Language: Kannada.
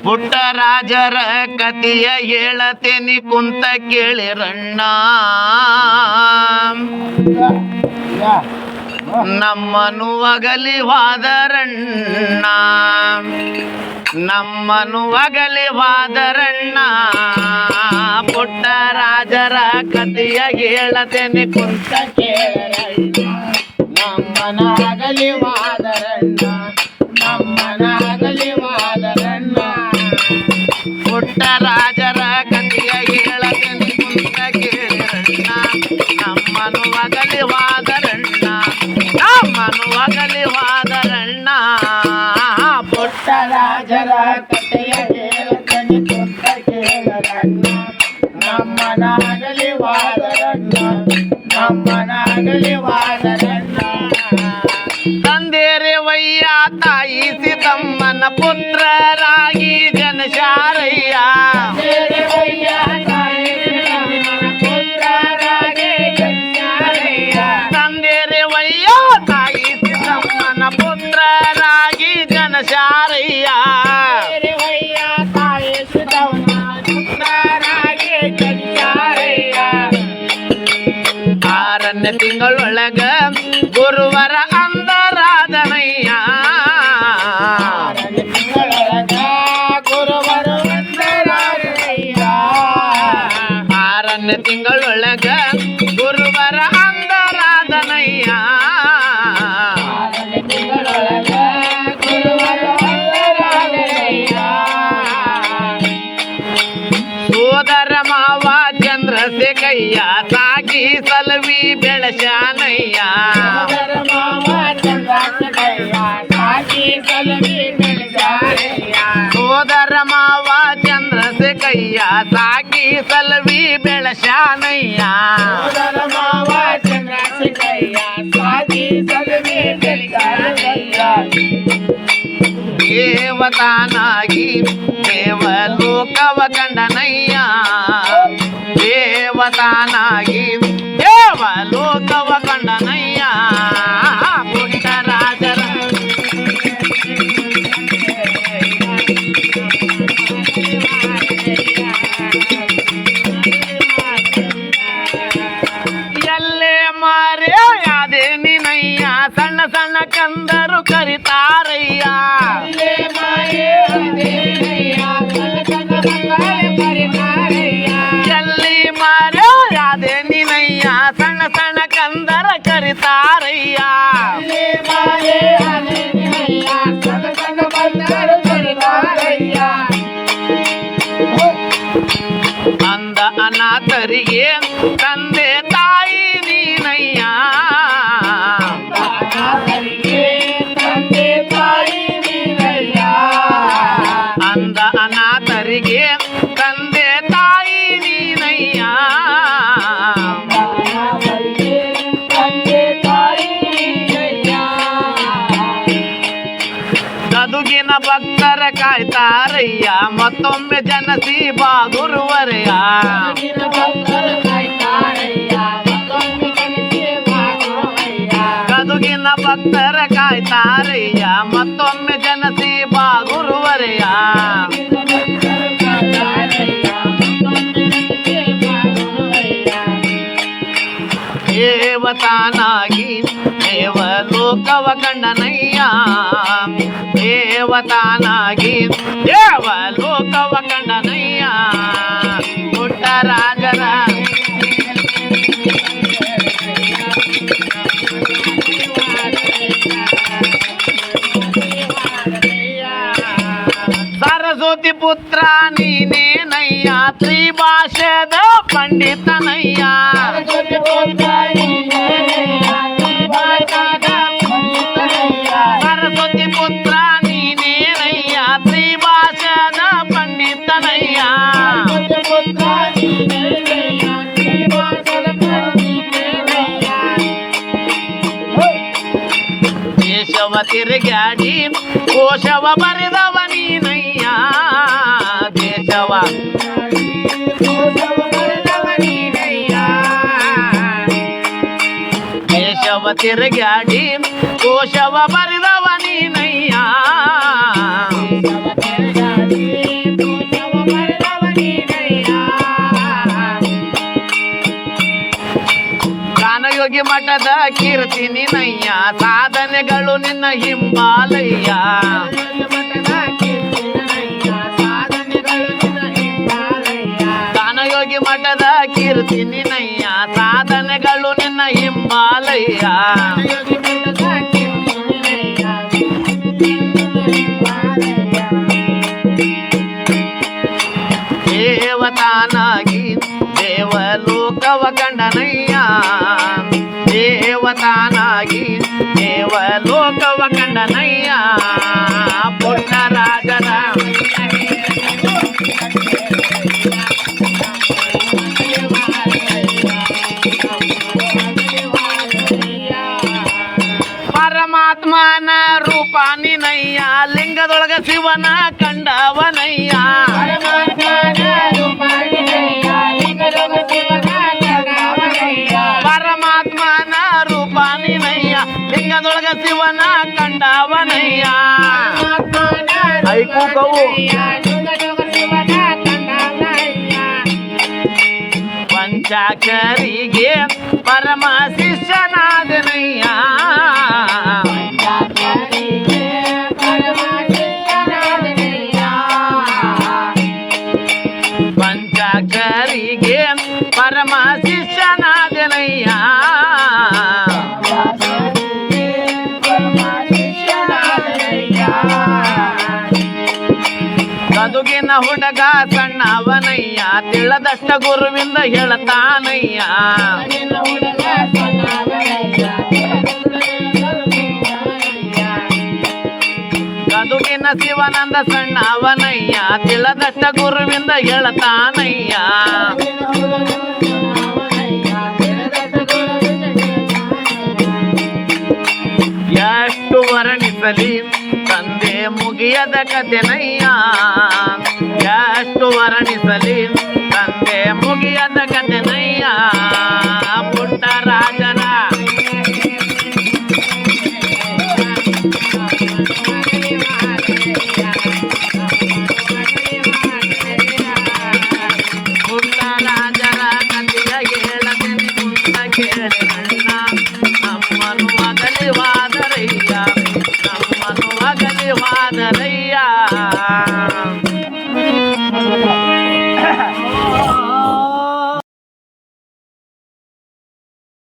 ಪುಟ್ಟರಾಜರ ಕಥೆಯ ಹೇಳತೇನಿ ಕುಂತ ಕೇಳಿರಣ್ಣ. ನಮ್ಮನು ಅಗಲಿ ಹೋದರಣ್ಣ, ನಮ್ಮನು ಅಗಲಿ ಹೋದರಣ್ಣ. ಪುಟ್ಟರಾಜರ ಕಥೆಯ ಹೇಳತೇನಿ ಕುಂತ ಕೇಳಿರಣ್ಣ. ನಮ್ಮನ ಅಗಲಿ ಹೋದರಣ್ಣ, ನಮ್ಮನ ಅಗಲಿ ಹೋದರಣ್ಣ. ಪುಟ್ಟರಾಜರ ಕಥೆಯ ಹೇಳತೇನಿ ಕುಂತ ಕೇಳಿರಣ್ಣ. ನಮ್ಮನು ಅಗಲಿ ಹೋದರಣ್ಣ, ನಮ್ಮನು ಅಗಲಿ ಹೋದರಣ್ಣ. ಪುಟ್ಟರಾಜರ ಕಥೆಯ ಹೇಳತೇನಿ ಕುಂತ ಕೇಳಿರಣ್ಣ. ನಮ್ಮನ ಅಗಲಿ ಹೋದರಣ್ಣ, ನಮ್ಮನ ಅಗಲಿ ಹೋದರಣ್ಣ. ತಂದೆರೆ ವಯ್ಯ ತಾಯಿ ಸೀತಮ್ಮನ ಪುತ್ರರಾಗಿ ಜನಶಾರಯ್ಯ. ತಂದೆರೆ ವಯ್ಯ ತಾಯಿ ಸೀತಮ್ಮನ ಪುತ್ರರಾಗಿ ಜನಶಾರಯ್ಯ. ಆರನೇ ತಿಂಗಳೊಳಗ ಗುರುವರ ಅಂದರಾಧನಯ್ಯ. ಆರನೇ ತಿಂಗಳೊಳಗ ಗುರುವರ ಅಂದರಾಧನಯ್ಯ. ಸೋದರ ಮಾವ ಚಂದ್ರಶೇಖಯ್ಯ ಸಾಕಿ ಸಲವಿ ಬೆಳಶಾನಯ್ಯ. ಸೋದರ ಮಾವ ಚಂದ್ರಶೇಖಯ್ಯ ಸಾಕಿ ಸಲವಿ ಬೆಳಶಾನಯ್ಯ. ದೇವತಾನಾಗಿ ದೇವಲೋಕವ ಕಂಡನಯ್ಯ. ದೇವತಾನಾಗಿ ದೇವಲೋಕವ ಕಂಡನಯ್ಯ. ಪುಟ್ಟರಾಜರ ಎಲ್ಲೇ ಮಾರೇ ಯಾದೇ ನಿನಯ್ಯ. ಸಣ್ಣ ಸಣ್ಣ ಕಂದರು ಕರಿತಾರಯ್ಯ. ಎಲ್ಲಿ ಮಾರೇ ಯಾದೇ ನಿನಯ್ಯ. ಸಣ್ಣ ಸಣ್ಣ ಕಂದರ ಕರಿತಾರಯ್ಯ. ಅಂದ ಅನಾಥರಿಗೆ ತಂದೆ ತಾಯಿ ನೀನಯ್ಯ. ಅಂದ ಅನಾಥರಿಗೆ ತಂದೆ ತಾಯಿ ನೀನಯ್ಯ. ಗದುಗಿನ ಭಕ್ತರ ಕಾಯ್ತಾರಯ್ಯ. ಮತ್ತೊಮ್ಮೆ ಜನಸಿ ಬಾ ಗುರುವರೆಯ. ಗದುಗಿನ ಭಕ್ತರ ಕಾಯ್ತಾರಯ್ಯ. ಮತ್ತೊಮ್ಮೆ ಜನಸಿ ಬಾ ಗುರುವರೆಯ. ದೇವತಾನಾಗಿ ದೇವಲೋಕವ ಕಂಡನಯ್ಯ. ದೇವತಾನಾಗಿ ದೇವಲೋಕವ ಕಂಡನಯ್ಯ. ಪುಟ್ಟರಾಜರ ಸರಸ್ವತಿ ಪುತ್ರ ನೀನೇನಯ್ಯ. ತ್ರಿಭಾಷದ ಪಂಡಿತನಯ್ಯ. ಸರಸ್ವತಿ ಪುತ್ರ ನೀನೇನಯ್ಯ. ತ್ರಿಭಾಷದ ಪಂಡಿತನಯ್ಯ. ದೇಶವ ತಿರುಗಾಡಿ ಕೋಶವ ಬರೆದವ ನೀನಯ್ಯ ದೇಶವ ದೇಶವ ತಿರುಗಾಡಿ ಕೋಶವ ಬರೆದವ ನೀನಯ್ಯ ಗಾನಯೋಗಿ ಮಠದ ಕೀರ್ತಿ ನಿನ್ನಯ್ಯ ಸಾಧನೆಗಳು ನಿನ್ನ ಹಿಂಬಾಲಯ್ಯ ಗಾನಯೋಗಿ ಮಠದ ಕೀರ್ತಿ ನಿನ್ನಯ್ಯ ಸಾಧನೆಗಳು ನಿನ್ನ ಹಿಂಬಾಲಯ್ಯ ದೇವತಾನಾಗಿ ದೇವಲೋಕವ ಕಂಡನಯ್ಯ ದೇವತಾನಾಗಿ ದೇವಲೋಕವ ಕಂಡನಯ್ಯ ಪುಟ್ಟರಾಜರ ಪರಮಾತ್ಮನ ರೂಪ ನಿನಯ್ಯ ಲಿಂಗದೊಳಗ ಶಿವನ ಕಂಡವನಯ್ಯ ಪರಮಾತ್ಮನ ರೂಪ ನಿನಯ್ಯ ಲಿಂಗದೊಳಗ ಶಿವನ ಕಂಡವನಯ್ಯ ಐಕೂಕವು ಪಂಚಾಕ್ಷರಿಗೆ ಪರಮ ಶಿಷ್ಯನಾದನಯ್ಯ ಪಂಚಾಕ್ಷರಿಗೆ ಪರಮ ಶಿಷ್ಯನಾದನಯ್ಯ ಗದುಗಿನ ಹುಡುಗ ಸಣ್ಣವನಯ್ಯ ತಿಳದಷ್ಟ ಗುರುವಿಂದ ಹೇಳ್ತಾನಯ್ಯ ಗದುಗಿನ ಶಿವಾನಂದ ಸಣ್ಣವನಯ್ಯ ತಿಳದಷ್ಟ ಗುರುವಿಂದ ಹೇಳ್ತಾನಯ್ಯ ಎಷ್ಟು ವರ್ಣಿಸಲಿ ತಂದೆ ಮುಗಿಯದ ಕಥೆನಯ್ಯ ಎಷ್ಟು ವರ್ಣಿಸಲಿ ತಂದೆ ಮುಗಿಯದ ಕಥೆನಯ್ಯ ಪುಟ್ಟರಾಜರ ಪುಟ್ಟರಾಜರ ಕಥೆಯ ಹೇಳದೆನೆ ಮುಂದ ಕೇಳಿದಣ್ಣ ನಮ್ಮನು ಅಗಲಿವಾದರಯ್ಯ ನಮ್ಮನು ಅಗಲಿವಾದರಯ್ಯ